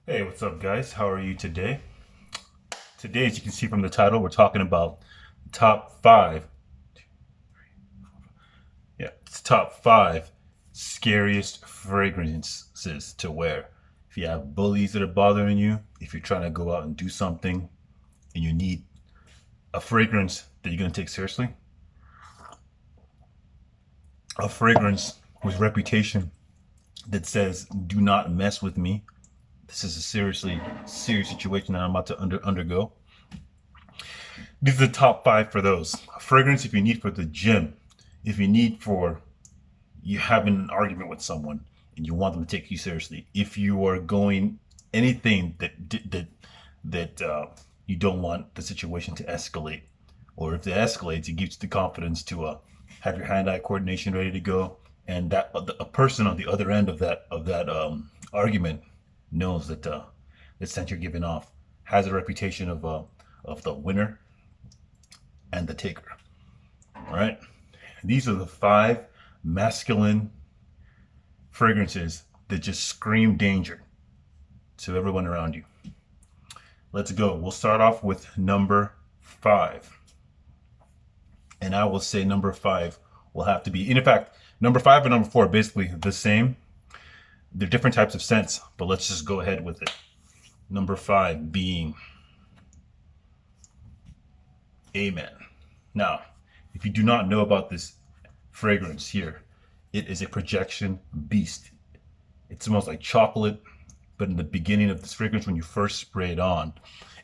Hey, what's up, guys? How are you today? Today, as you can see from the title, we're talking about top five. Yeah, it's top five scariest fragrances to wear. If you have bullies that are bothering you, if you're trying to go out and do something and you need a fragrance that you're going to take seriously, a fragrance with reputation that says, do not mess with me. This is a serious situation that I'm about to undergo. These are the top five for those. A fragrance if you need for the gym, if you need for you having an argument with someone and you want them to take you seriously. If you are going anything that you don't want the situation to escalate, or if it escalates, it gives you the confidence to have your hand-eye coordination ready to go, and that a person on the other end of that argument knows that the scent you're giving off has a reputation of the winner and the taker. All right. These are the five masculine fragrances that just scream danger to everyone around you. Let's go. We'll start off with number five. And I will say number five will have to be, in fact, number five and number four are basically the same. They're different types of scents, but let's just go ahead with it. Number five being Amen. Now, if you do not know about this fragrance here, it is a projection beast. It smells like chocolate, but in the beginning of this fragrance, when you first spray it on,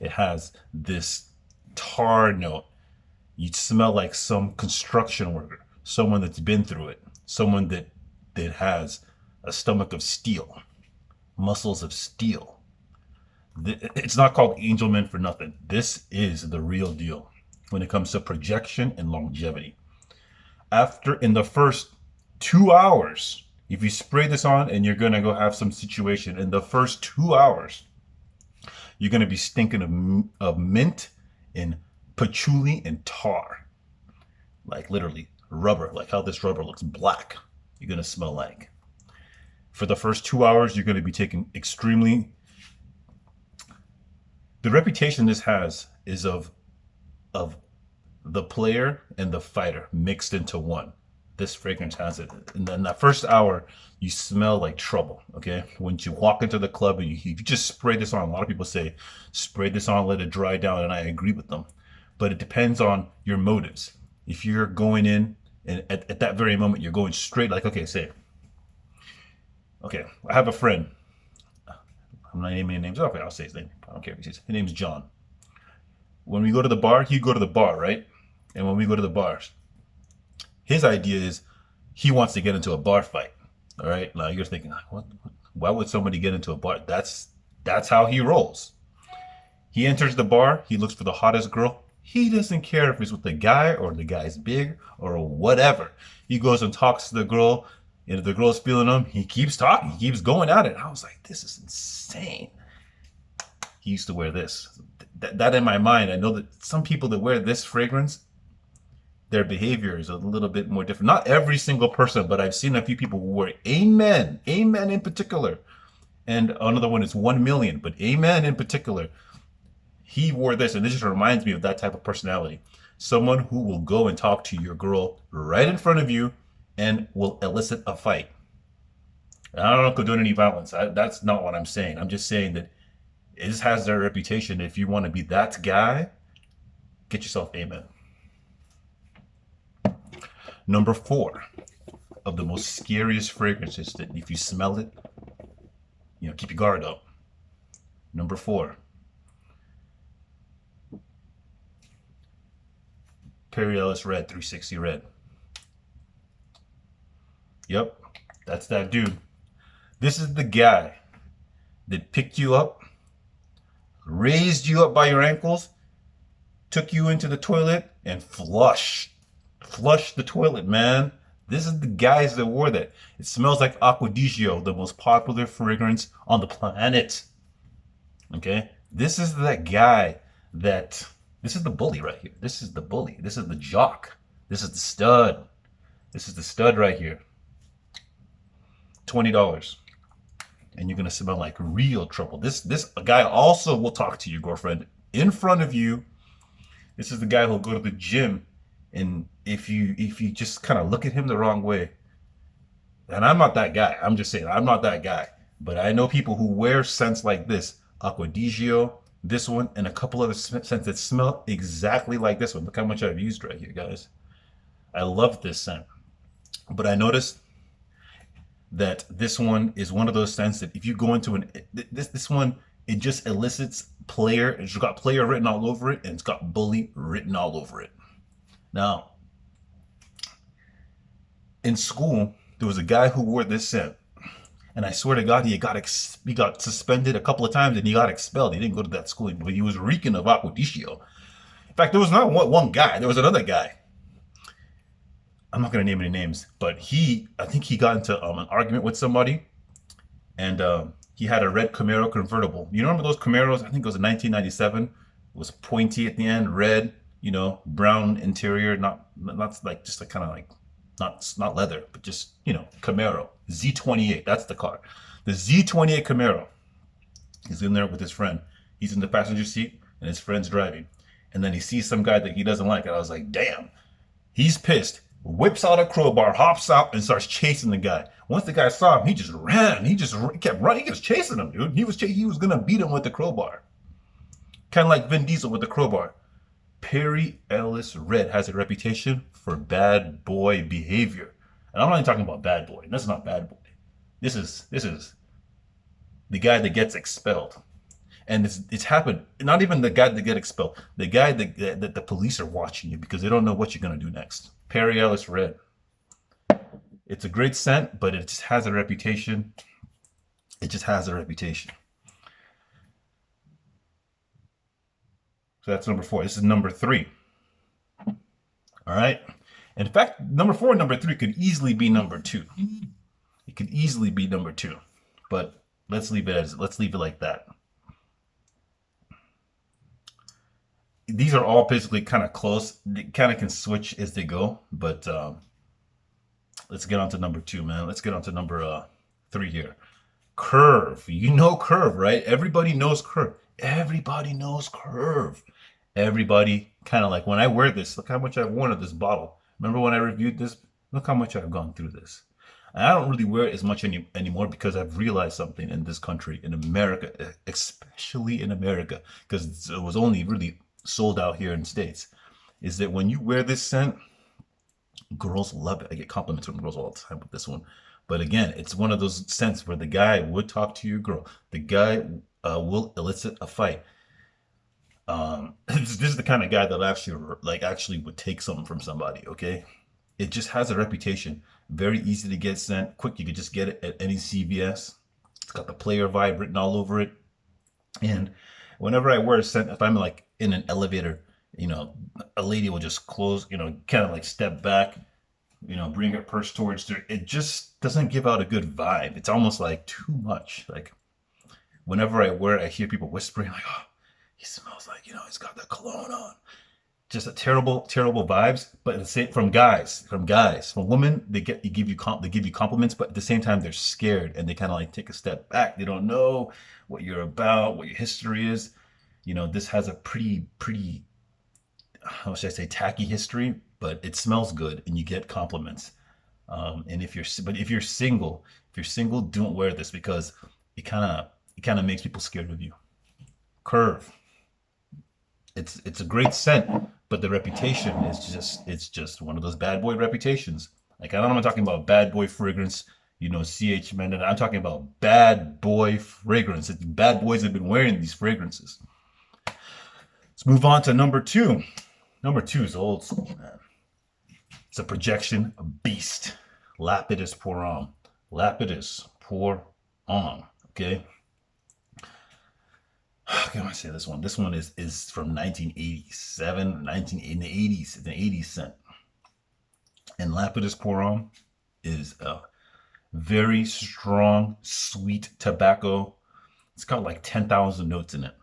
it has this tar note. You smell like some construction worker, someone that's been through it, someone that has a stomach of steel, muscles of steel. It's not called Angelman for nothing. This is the real deal when it comes to projection and longevity. In the first 2 hours, if you spray this on and you're gonna go have some situation, in the first 2 hours, you're gonna be stinking of mint and patchouli and tar. Like literally rubber, like how this rubber looks black, you're gonna smell like. For the first 2 hours, you're gonna be taking the reputation this has is of the player and the fighter mixed into one. This fragrance has it. And then that first hour, you smell like trouble. Okay, when you walk into the club and you just spray this on. A lot of people say, spray this on, let it dry down, and I agree with them. But it depends on your motives. If you're going in and at that very moment you're going straight, like, okay, I have a friend. I'm not naming any names. Okay, I'll say his name. I don't care if he says his name's John. When we go to the bar, he'd go to the bar, right? And when we go to the bars, his idea is he wants to get into a bar fight. All right. Now you're thinking, what? Why would somebody get into a bar? That's how he rolls. He enters the bar. He looks for the hottest girl. He doesn't care if it's with the guy or the guy's big or whatever. He goes and talks to the girl. And if the girl's feeling him, he keeps talking. He keeps going at it. I was like, this is insane. He used to wear this. That in my mind, I know that some people that wear this fragrance, their behavior is a little bit more different. Not every single person, but I've seen a few people who wear Amen in particular. And another one is 1 million, but Amen in particular. He wore this, and this just reminds me of that type of personality. Someone who will go and talk to your girl right in front of you and will elicit a fight. I don't know if they're doing any violence. That's not what I'm saying. I'm just saying that it has their reputation. If you want to be that guy, get yourself Amen. Number four of the most scariest fragrances that if you smell it, keep your guard up. Number four, Ellis Red 360 Red. Yep, that's that dude. This is the guy that picked you up, raised you up by your ankles, took you into the toilet, and flushed the toilet, man. This is the guys that wore that. It smells like Acquadigio, the most popular fragrance on the planet. Okay? This is that guy this is the bully right here. This is the bully. This is the jock. This is the stud. This is the stud right here. $20. and you're gonna smell like real trouble. This guy also will talk to your girlfriend in front of you. This is the guy who'll go to the gym, and if you just kind of look at him the wrong way, and I'm not that guy. I'm just saying I'm not that guy. But I know people who wear scents like this, Aquadigio, this one, and a couple other scents that smell exactly like this one. Look how much I've used right here, guys. I love this scent. But I noticed that this one is one of those scents that if you go into this one, it just elicits player. It's got player written all over it, and it's got bully written all over it. Now, in school, there was a guy who wore this scent, and I swear to God, he got suspended a couple of times, and he got expelled. He didn't go to that school, but he was reeking of Aquadigio. In fact, there was not one guy. There was another guy. I'm not going to name any names, but I think he got into an argument with somebody, and he had a red Camaro convertible. You remember those Camaros? I think it was in 1997. It was pointy at the end, red, brown interior, not like just a kind of like not leather, but just Camaro Z28. That's the car, the Z28 Camaro. He's in there with his friend. He's in the passenger seat, and his friend's driving. And then he sees some guy that he doesn't like, and I was like, damn. He's pissed. Whips out a crowbar, hops out, and starts chasing the guy. Once the guy saw him, he just ran. He just kept running. He was chasing him, dude. He was gonna beat him with the crowbar, kind of like Vin Diesel with the crowbar. Perry Ellis Red has a reputation for bad boy behavior, and I'm not even talking about bad boy. That's not bad boy. This is the guy that gets expelled, and it's happened. Not even the guy that get expelled. The guy that the police are watching you because they don't know what you're gonna do next. Perry Ellis Red. It's a great scent, but it just has a reputation. It just has a reputation. So that's number 4. This is number 3. All right. In fact, number 4 and number 3 could easily be number 2. It could easily be number 2, but let's leave it like that. These are all basically kind of close. They kind of can switch as they go, but let's get on to number 2, man. Let's get on to number 3 here. Curve. You know Curve, right? Everybody knows Curve. Everybody knows Curve. Everybody kind of like, when I wear this, look how much I've worn of this bottle. Remember when I reviewed this? Look how much I've gone through this. And I don't really wear it as much anymore because I've realized something in this country, in America, especially in America, because it was only really sold out here in the States, is that when you wear this scent, girls love it. I get compliments from girls all the time with this one. But again, it's one of those scents where the guy would talk to your girl. The guy will elicit a fight. This is the kind of guy that actually would take something from somebody, okay? It just has a reputation. Very easy to get scent. Quick, you could just get it at any CVS. It's got the player vibe written all over it. And whenever I wear a scent, if I'm like in an elevator, a lady will just close, kind of like step back, bring her purse towards her. It just doesn't give out a good vibe. It's almost like too much. Like whenever I wear it, I hear people whispering like, oh, he smells like, he's got the cologne on. Just a terrible, terrible vibes. But at the same, from women, they give you compliments, but at the same time they're scared and they kind of like take a step back. They don't know what you're about, what your history is. This has a pretty, how should I say, tacky history, but it smells good and you get compliments. And if you're single, don't wear this because it kind of makes people scared of you. Curve. It's a great scent, but the reputation is just one of those bad boy reputations. Like, I don't know, I'm talking about bad boy fragrance, CH Mendon. I'm talking about bad boy fragrance. Bad boys have been wearing these fragrances. Let's move on to number 2. Number 2 is old school, man. It's a projection, a beast. Lapidus pour homme. Lapidus pour homme. Okay. How can I say this one? This one is from 1987, in the 80s. It's an 80s scent. And Lapidus pour homme is a very strong, sweet tobacco. It's got like 10,000 notes in it.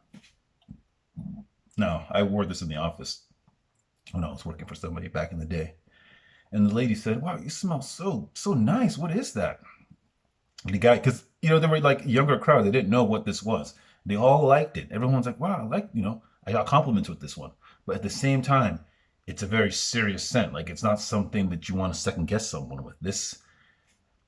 Now, I wore this in the office when I was working for somebody back in the day. And the lady said, wow, you smell so nice. What is that? The guy, because there were like younger crowd. They didn't know what this was. They all liked it. Everyone's like, wow, I like, I got compliments with this one. But at the same time, it's a very serious scent. Like it's not something that you want to second guess someone with. This,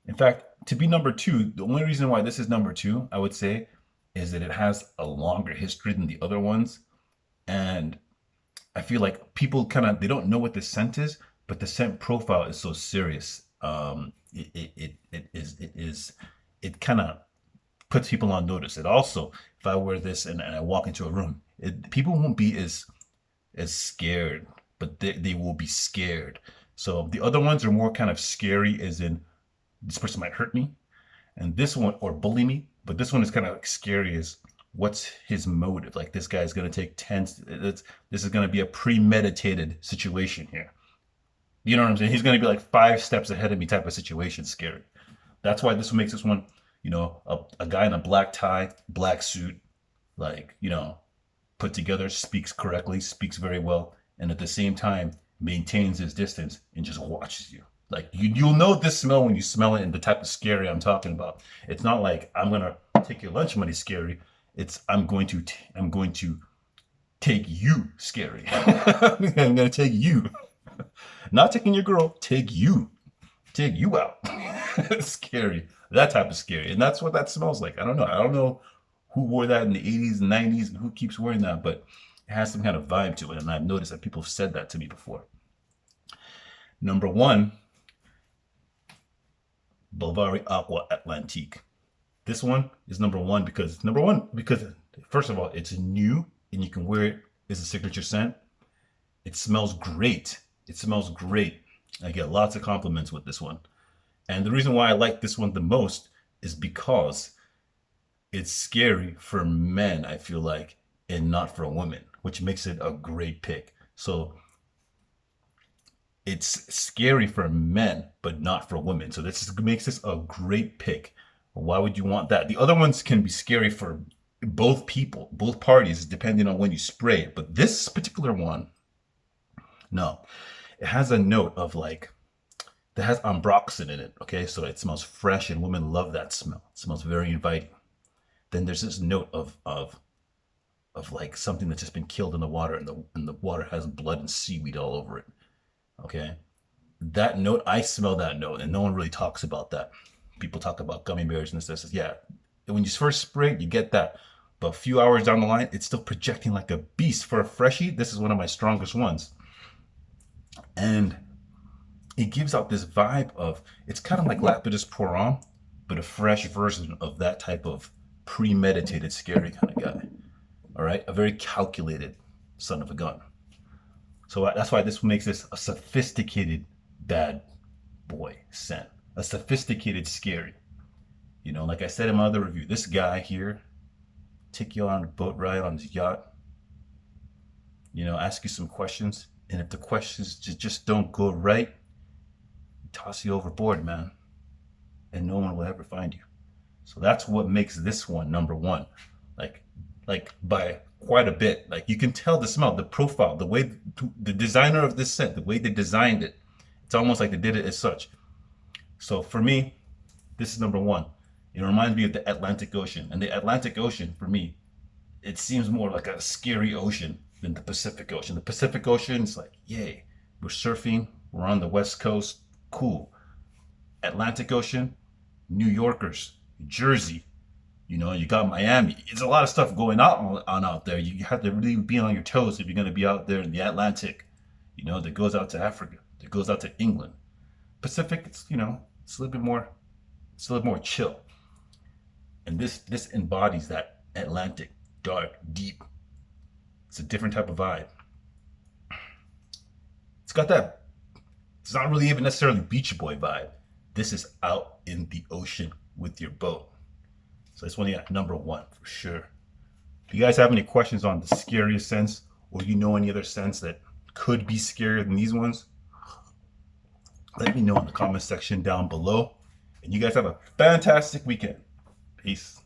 in fact, to be number two, the only reason why this is number two, I would say, is that it has a longer history than the other ones. And I feel like people kind of they don't know what the scent is, but the scent profile is so serious. It kind of puts people on notice. It also, if I wear this and I walk into a room, people won't be as scared, but they will be scared. So the other ones are more kind of scary, as in this person might hurt me, and this one or bully me. But this one is kind of like scary as what's his motive? Like this guy's gonna take 10. This is gonna be a premeditated situation here. You know what I'm saying? He's gonna be like 5 steps ahead of me type of situation. Scary. That's why this makes this one, a guy in a black tie, black suit, like, put together, speaks correctly, speaks very well, and at the same time maintains his distance and just watches you. Like you'll know this smell when you smell it and the type of scary I'm talking about. It's not like I'm gonna take your lunch money scary. It's I'm going to take you scary. I'm gonna take you. Not taking your girl, take you out. Scary. That type of scary. And that's what that smells like. I don't know. I don't know who wore that in the 80s and 90s and who keeps wearing that, but it has some kind of vibe to it. And I've noticed that people have said that to me before. Number one, Bovary Aqua Atlantique. This one is number one because first of all, it's new and you can wear it as a signature scent. It smells great. It smells great. I get lots of compliments with this one. And the reason why I like this one the most is because it's scary for men, I feel like, and not for women, which makes it a great pick. So it's scary for men, but not for women. So this makes this a great pick. Why would you want that? The other ones can be scary for both people, both parties, depending on when you spray it. But this particular one, no, it has a note of like, that has ambroxan in it. Okay, so it smells fresh and women love that smell. It smells very inviting. Then there's this note of like something that's just been killed in the water and the water has blood and seaweed all over it. Okay, that note, I smell that note and no one really talks about that. People talk about gummy bears and stuff. Yeah, when you first spray it, you get that. But a few hours down the line, it's still projecting like a beast. For a freshie, this is one of my strongest ones. And it gives out this vibe of, it's kind of like Lapidus Pour-Homme, but a fresh version of that type of premeditated, scary kind of guy. All right, a very calculated son of a gun. So that's why this makes this a sophisticated bad boy scent, a sophisticated scary. Like I said in my other review, this guy here, take you on a boat ride on his yacht, ask you some questions, and if the questions just don't go right, toss you overboard, man, and no one will ever find you. So that's what makes this one number one, like by quite a bit. Like you can tell the smell, the profile, the way the designer of this scent, the way they designed it, it's almost like they did it as such. So for me, this is number one. It reminds me of the Atlantic Ocean, and the Atlantic Ocean for me, it seems more like a scary ocean than the Pacific Ocean. The Pacific Ocean is like, yay, we're surfing, we're on the West Coast, cool. Atlantic Ocean, New Yorkers, Jersey, you got Miami. It's a lot of stuff going on out there. You have to really be on your toes if you're going to be out there in the Atlantic, that goes out to Africa, that goes out to England. Pacific, it's it's a little bit more chill. And this embodies that Atlantic, dark, deep. It's a different type of vibe. It's got that, it's not really even necessarily beach boy vibe. This is out in the ocean with your boat. So this one, yeah, number one for sure. Do you guys have any questions on the scariest scents, or any other scents that could be scarier than these ones? Let me know in the comment section down below. And you guys have a fantastic weekend. Peace.